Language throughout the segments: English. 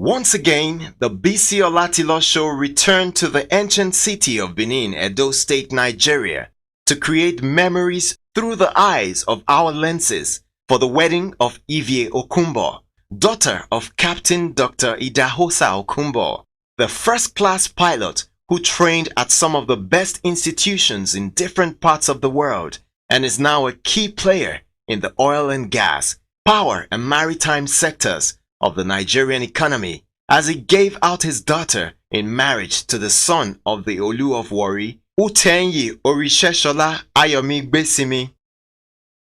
Once again, the BC Olatilo show returned to the ancient city of Benin, Edo State, Nigeria, to create memories through the eyes of our lenses for the wedding of Ivie Okumbo, daughter of Captain Dr. Idahosa Okumbo, the first-class pilot who trained at some of the best institutions in different parts of the world and is now a key player in the oil and gas, power and maritime sectors of the Nigerian economy, as he gave out his daughter in marriage to the son of the Olu of Warri, Utenyi Orisheshola Ayomi Besimi.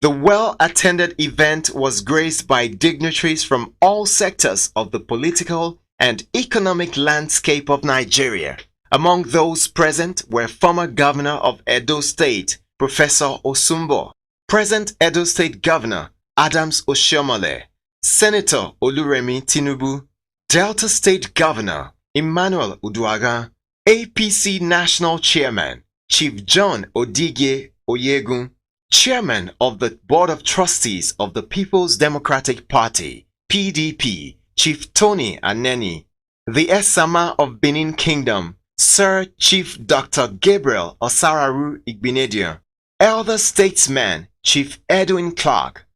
The well-attended event was graced by dignitaries from all sectors of the political and economic landscape of Nigeria. Among those present were former Governor of Edo State, Professor Osumbo, present Edo State Governor Adams Oshiomhole, Senator Oluremi Tinubu, Delta State Governor Emmanuel Uduaghan, APC National Chairman Chief John Odige Oyegun, Chairman of the Board of Trustees of the People's Democratic Party, PDP, Chief Tony Aneni, the Esama of Benin Kingdom, Sir Chief Dr. Gabriel Osararu Igbinedion, Elder Statesman Chief Edwin Clark,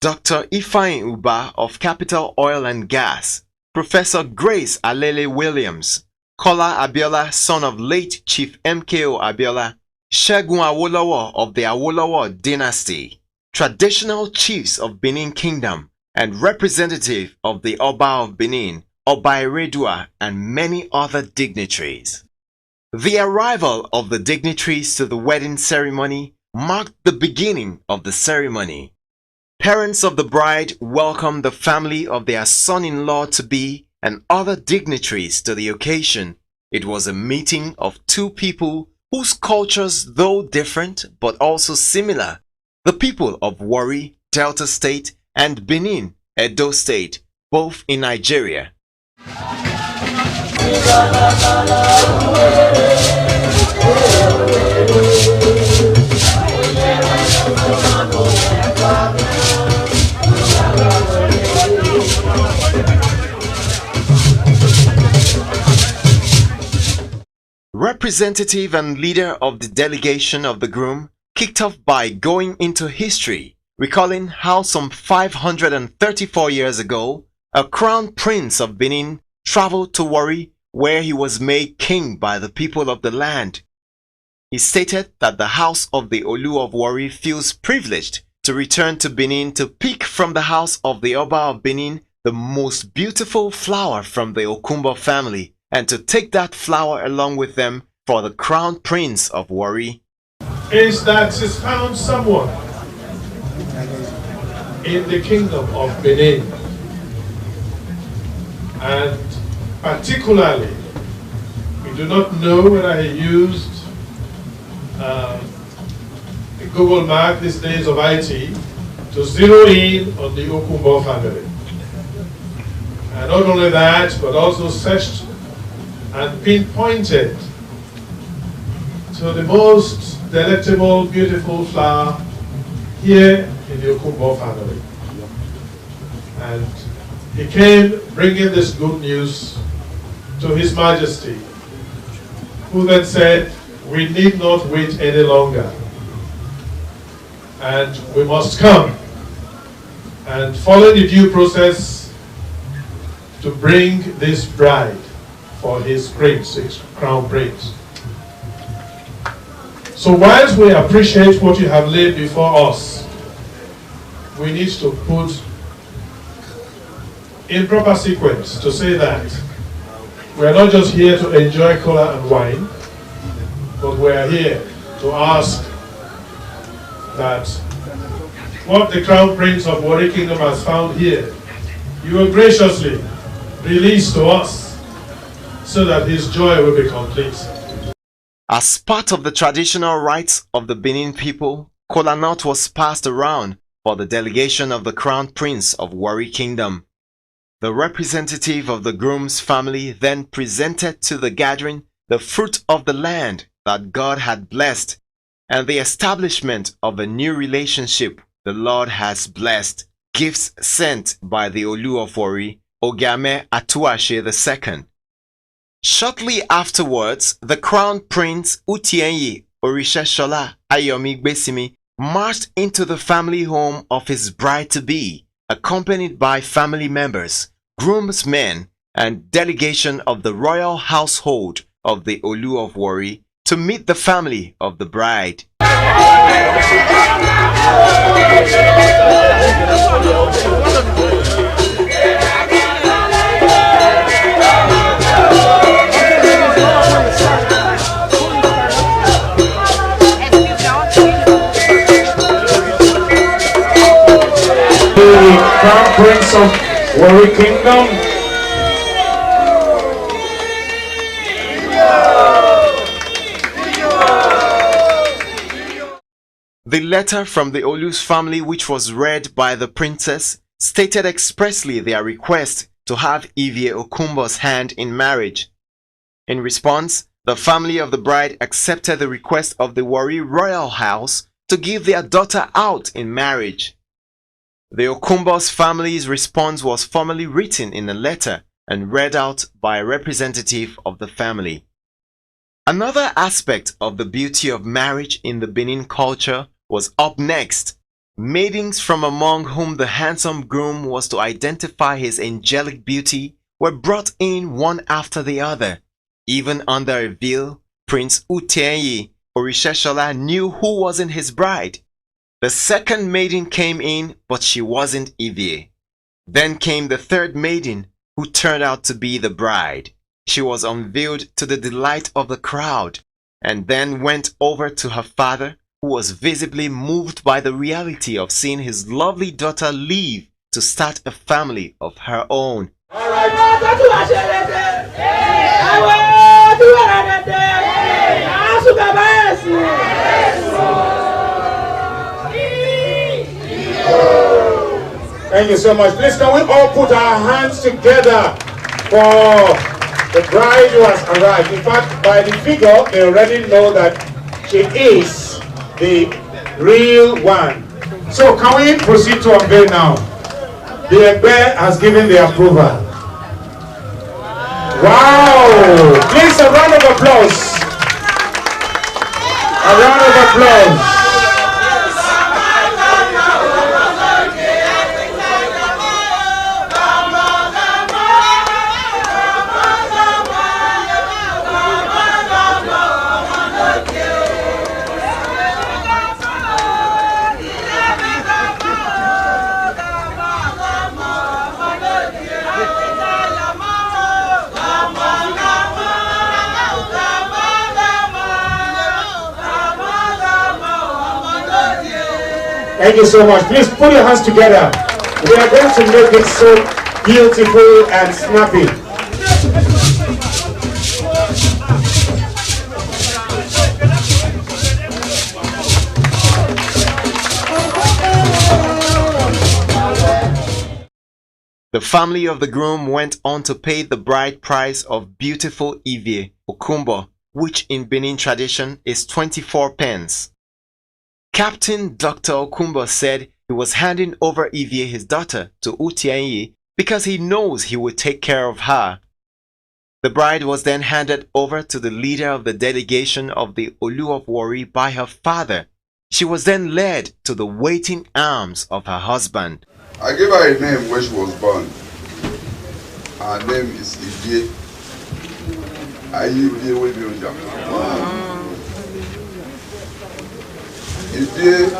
Dr. Ifeanyi Uba of Capital Oil and Gas, Professor Grace Alele Williams, Kola Abiola, son of late Chief MKO Abiola, Segun Awolowo of the Awolowo dynasty, traditional chiefs of Benin Kingdom, and representative of the Oba of Benin, Oba Eredua, and many other dignitaries. The arrival of the dignitaries to the wedding ceremony marked the beginning of the ceremony. Parents of the bride welcomed the family of their son-in-law-to-be and other dignitaries to the occasion. It was a meeting of two people whose cultures, though different but also similar, the people of Warri, Delta State, and Benin, Edo State, both in Nigeria. Representative and leader of the delegation of the groom kicked off by going into history, recalling how some 534 years ago, a crown prince of Benin traveled to Warri, where he was made king by the people of the land. He stated that the house of the Olu of Warri feels privileged to return to Benin to pick from the house of the Oba of Benin the most beautiful flower from the Okumbo family, and to take that flower along with them for the crown prince of Warri. Is that he's found someone in the kingdom of Benin, and particularly we do not know whether he used the Google Map these days of IT to zero in on the Okumbo family. And not only that, but also searched and pinpointed to the most delectable, beautiful flower here in the Okumbo family. And he came bringing this good news to His Majesty, who then said, we need not wait any longer, and we must come and follow the due process to bring this bride for his prince, his crown prince. So whilst we appreciate what you have laid before us, we need to put in proper sequence to say that we are not just here to enjoy cola and wine, but we are here to ask that what the Crown Prince of Warri Kingdom has found here, you will graciously release to us so that his joy will be complete. As part of the traditional rites of the Benin people, kola nut was passed around for the delegation of the Crown Prince of Warri Kingdom. The representative of the groom's family then presented to the gathering the fruit of the land that God had blessed and the establishment of a new relationship the Lord has blessed, gifts sent by the Olu of Warri, Ogame Atuashe II. Shortly afterwards, the Crown Prince Utienyi Orisheshola Ayomi Gbesimi marched into the family home of his bride-to-be, accompanied by family members, groomsmen, and delegation of the royal household of the Olu of Warri to meet the family of the bride. The Crown Prince of Warri Kingdom. The letter from the Olu's family, which was read by the princess, stated expressly their request to have Ivie Okumbo's hand in marriage. In response, the family of the bride accepted the request of the Warri royal house to give their daughter out in marriage. The Okumbo's family's response was formally written in a letter and read out by a representative of the family. Another aspect of the beauty of marriage in the Benin culture was up next. Maidens from among whom the handsome groom was to identify his angelic beauty were brought in one after the other. Even under a veil, Prince Utienyi Orisheshola knew who wasn't his bride. The second maiden came in, but she wasn't Ivie. Then came the third maiden, who turned out to be the bride. She was unveiled to the delight of the crowd, and then went over to her father, who was visibly moved by the reality of seeing his lovely daughter leave to start a family of her own. Thank you so much. Please, can we all put our hands together for the bride who has arrived? In fact, by the figure, they already know that she is the real one. So can we proceed to unveil now? The Egbe has given the approval. Wow! Please, a round of applause. A round of applause. Thank you so much. Please put your hands together. We are going to make it so beautiful and snappy. The family of the groom went on to pay the bride price of beautiful Ivie Okumbo, which in Benin tradition is 24 pence. Captain Dr. Okumbo said he was handing over Ivie, his daughter, to Utienyi because he knows he would take care of her. The bride was then handed over to the leader of the delegation of the Olu of Warri by her father. She was then led to the waiting arms of her husband. I gave her a name when she was born. Her name is Ivie. Ivie will be on Japan. Ivie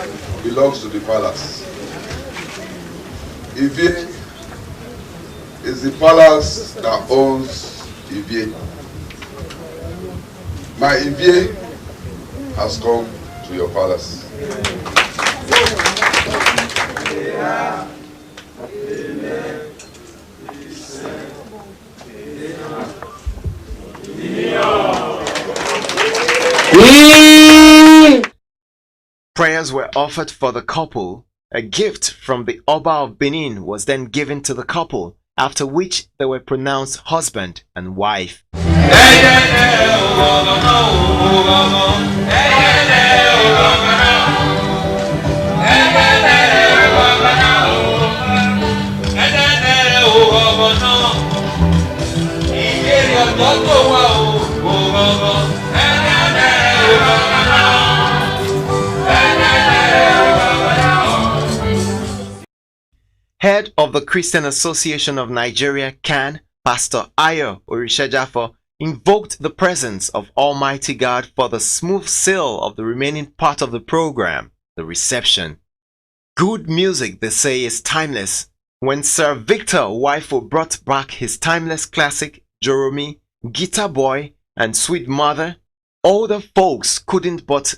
belongs to the palace. Ivie is the palace that owns Ivie. My Ivie has come to your palace. Prayers were offered for the couple. A gift from the Oba of Benin was then given to the couple, after which they were pronounced husband and wife. Head of the Christian Association of Nigeria, CAN, Pastor Ayo Orishajafo, invoked the presence of Almighty God for the smooth sail of the remaining part of the program, the reception. Good music, they say, is timeless. When Sir Victor Waifo brought back his timeless classic, Joromi, Guitar Boy, and Sweet Mother, older folks couldn't but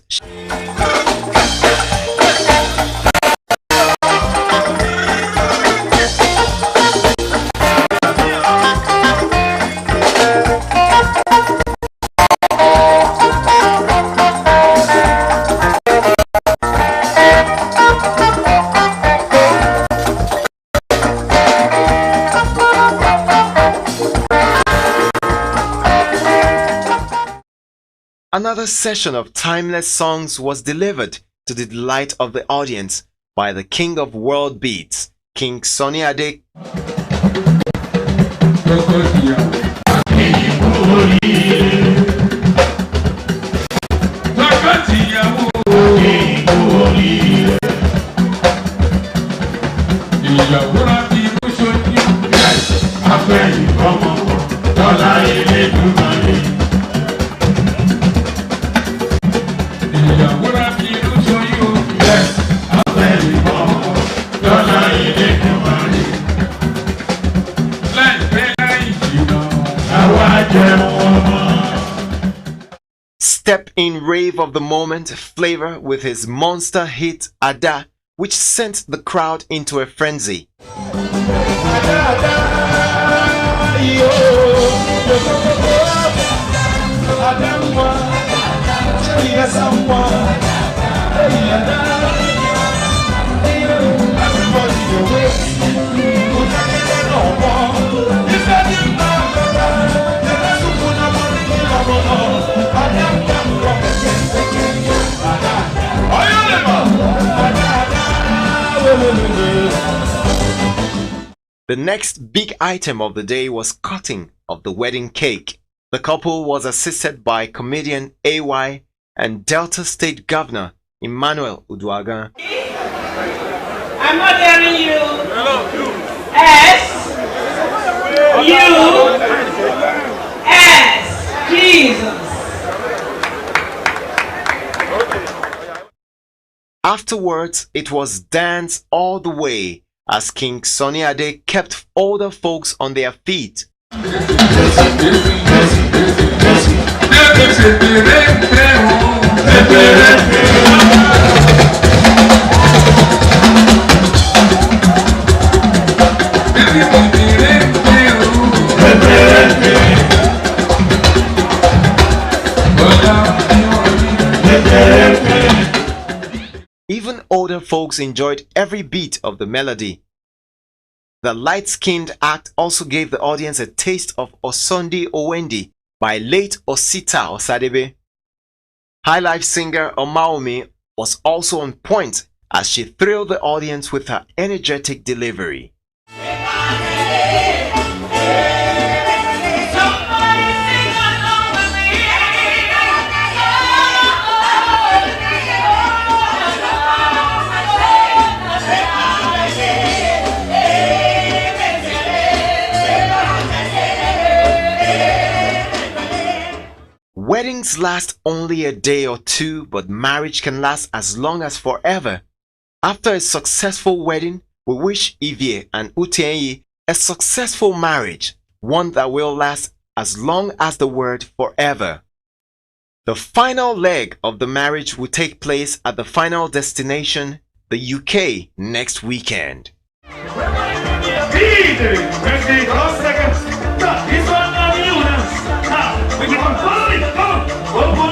Another session of timeless songs was delivered to the delight of the audience by the king of world beats, King Sunny Ade. Step in rave of the moment flavor with his monster hit Ada, which sent the crowd into a frenzy. The next big item of the day was cutting of the wedding cake. The couple was assisted by comedian AY and Delta State Governor Emmanuel Uduagan. I'm not hearing you. S U S Jesus. Afterwards, it was dance all the way as King Sunny Ade kept older folks on their feet. Even older folks enjoyed every beat of the melody. The light-skinned act also gave the audience a taste of Osondi Owendi by late Osita Osadebe. High life singer Omaomi was also on point as she thrilled the audience with her energetic delivery. Weddings last only a day or two, but marriage can last as long as forever. After a successful wedding, we wish Ivie and Utienyi a successful marriage, one that will last as long as the word forever. The final leg of the marriage will take place at the final destination, the UK, next weekend. Vamos!